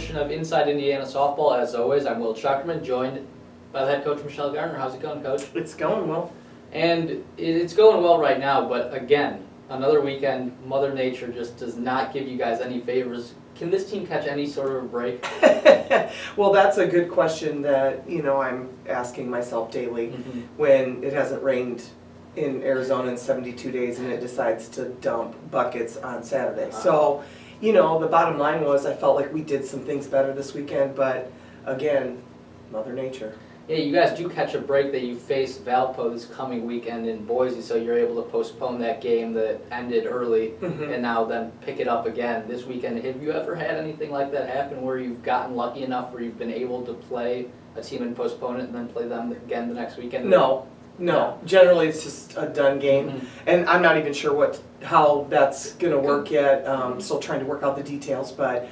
edition of Inside Indiana Softball. As always, I'm Will Chukerman, joined by the head coach, Michelle Gardner. How's it going, Coach? It's going well. And it's going well right now, but again, another weekend, Mother Nature just does not give you guys any favors. Can this team catch any sort of a break? Well, that's a good question that, I'm asking myself daily when it hasn't rained in Arizona in 72 days and it decides to dump buckets on Saturday. So, the bottom line was I felt like we did some things better this weekend, but again, Mother Nature. Yeah, you guys do catch a break that you face Valpo this coming weekend in Boise, so you're able to postpone that game that ended early and now then pick it up again this weekend. Have you ever had anything like that happen where you've gotten lucky enough where you've been able to play a team and postpone it and then play them again the next weekend? No. Generally it's just a done game, and I'm not even sure how that's going to work yet. Still trying to work out the details, but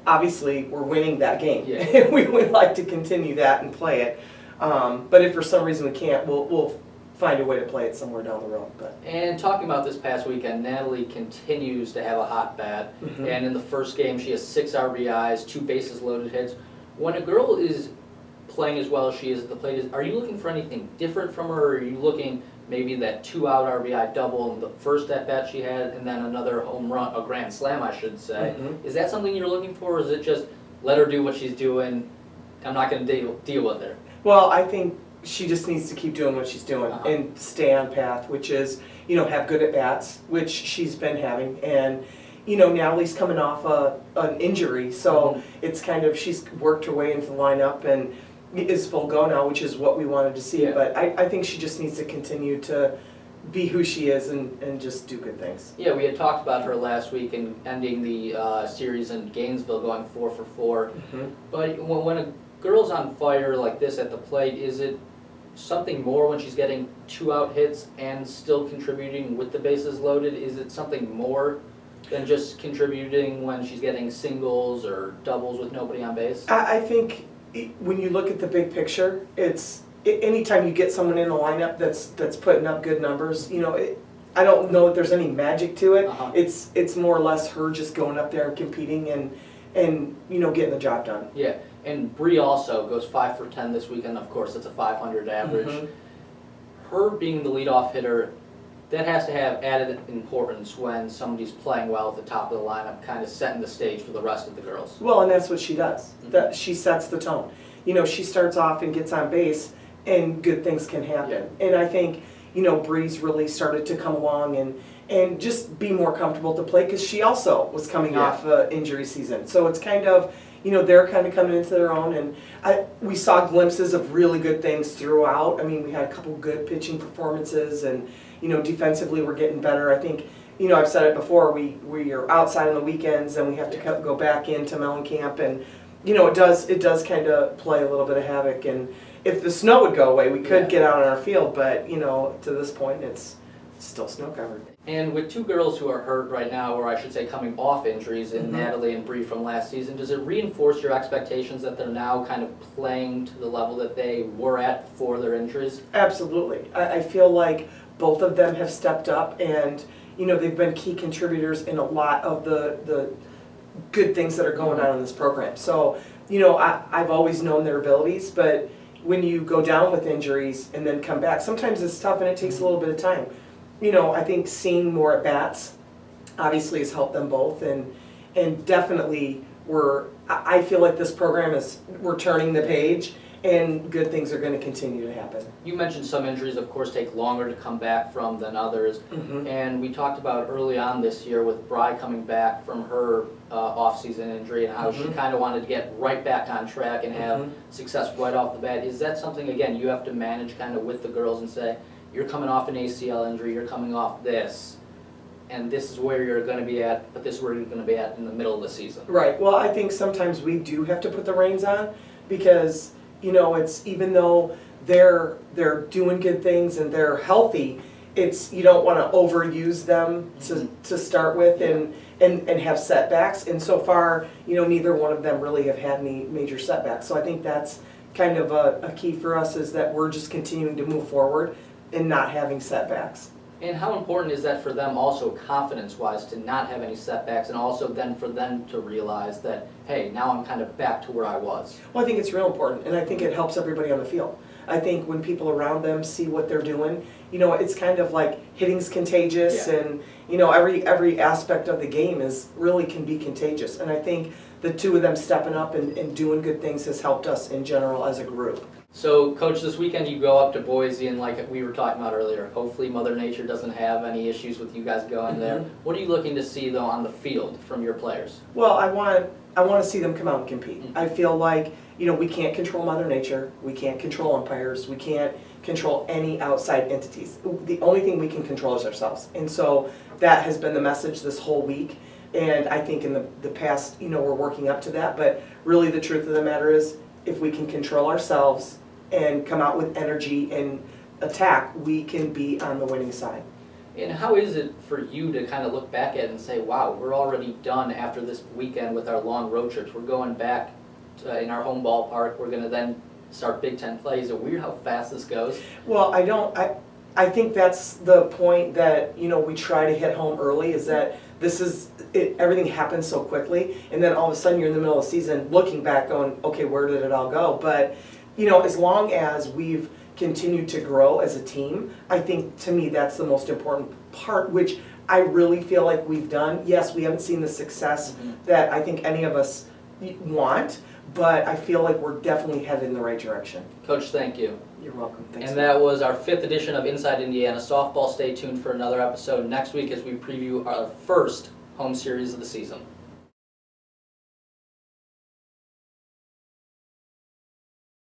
obviously we're winning that game. Yeah. We would like to continue that and play it, but if for some reason we can't, we'll find a way to play it somewhere down the road. But And talking about this past weekend, Natalie continues to have a hot bat, and in the first game she has 6 RBIs, 2 bases loaded hits. When a girl is playing as well as she is at the plate, are you looking for anything different from her, or are you looking maybe that 2-out RBI double in the first at-bat she had, and then another home run, a grand slam I should say? Is that something you're looking for, or is it just let her do what she's doing, I'm not going to deal with her? Well, I think she just needs to keep doing what she's doing and stay on path, which is, have good at-bats, which she's been having, and Natalie's coming off an injury, so it's kind of, she's worked her way into the lineup and is full go now, which is what we wanted to see. But I think she just needs to continue to be who she is and just do good things. Yeah, we had talked about her last week and ending the series in Gainesville going 4 for 4. But when a girl's on fire like this at the plate, is it something more when she's getting 2-out hits and still contributing with the bases loaded? Is it something more than just contributing when she's getting singles or doubles with nobody on base? I think when you look at the big picture, it's anytime you get someone in the lineup that's putting up good numbers, I don't know if there's any magic to it. It's more or less her just going up there and competing and getting the job done. Yeah, and Bree also goes 5 for 10 this weekend. Of course, that's a 500 average. Her being the leadoff hitter, that has to have added importance when somebody's playing well at the top of the lineup, kind of setting the stage for the rest of the girls. Well, and that's what she does. That she sets the tone. She starts off and gets on base, and good things can happen. And I think, Bree's really started to come along and just be more comfortable to play, because she also was coming off an injury season. So it's kind of, they're kind of coming into their own, and we saw glimpses of really good things throughout. I mean, we had a couple good pitching performances, and defensively we're getting better. I think, I've said it before, we are outside on the weekends and we have to go back into Mellencamp, and it does kind of play a little bit of havoc. And if the snow would go away, we could get out on our field, but to this point it's still snow covered. And with 2 girls who are hurt right now, or I should say coming off injuries in Natalie and Bree from last season, does it reinforce your expectations that they're now kind of playing to the level that they were at before their injuries? Absolutely. I feel like both of them have stepped up, and they've been key contributors in a lot of the good things that are going on in this program. So I've always known their abilities, but when you go down with injuries and then come back, sometimes it's tough and it takes a little bit of time. I think seeing more at bats obviously has helped them both, and definitely I feel like this program we're turning the page, and good things are going to continue to happen. You mentioned some injuries, of course, take longer to come back from than others. And we talked about early on this year with Bri coming back from her off-season injury and how she kind of wanted to get right back on track and have success right off the bat. Is that something, again, you have to manage kind of with the girls and say, you're coming off an ACL injury, you're coming off this, and this is where you're going to be at, but this is where you're going to be at in the middle of the season? Right. Well, I think sometimes we do have to put the reins on, because it's, even though they're doing good things and they're healthy, it's, you don't want to overuse them to start with and have setbacks. And so far, neither one of them really have had any major setbacks. So I think that's kind of a key for us, is that we're just continuing to move forward and not having setbacks. And how important is that for them also confidence-wise to not have any setbacks, and also then for them to realize that, hey, now I'm kind of back to where I was? Well, I think it's real important, and I think it helps everybody on the field. I think when people around them see what they're doing, you know, it's kind of like hitting's contagious, Yeah. and you know, every aspect of the game is really can be contagious. And I think the two of them stepping up and doing good things has helped us in general as a group. So, Coach, this weekend you go up to Boise, and like we were talking about earlier, hopefully Mother Nature doesn't have any issues with you guys going there. What are you looking to see, though, on the field from your players? Well, I want to see them come out and compete. I feel like, you know, we can't control Mother Nature, we can't control umpires, we can't control any outside entities. The only thing we can control is ourselves. And so that has been the message this whole week. And I think in the past, you know, we're working up to that. But really the truth of the matter is, if we can control ourselves and come out with energy and attack, we can be on the winning side. And how is it for you to kind of look back at it and say, wow, we're already done after this weekend with our long road trips. We're going back in our home ballpark. We're going to then start Big Ten play. Is it weird how fast this goes? Well, I think that's the point that, you know, we try to hit home early, is that everything happens so quickly, and then all of a sudden you're in the middle of the season looking back going, okay, where did it all go? But, you know, as long as we've continued to grow as a team, I think to me that's the most important part, which I really feel like we've done. Yes, we haven't seen the success that I think any of us want, but I feel like we're definitely headed in the right direction. Coach, thank you. You're welcome. Thanks. And that was our 5th edition of Inside Indiana Softball. Stay tuned for another episode next week as we preview our first home series of the season.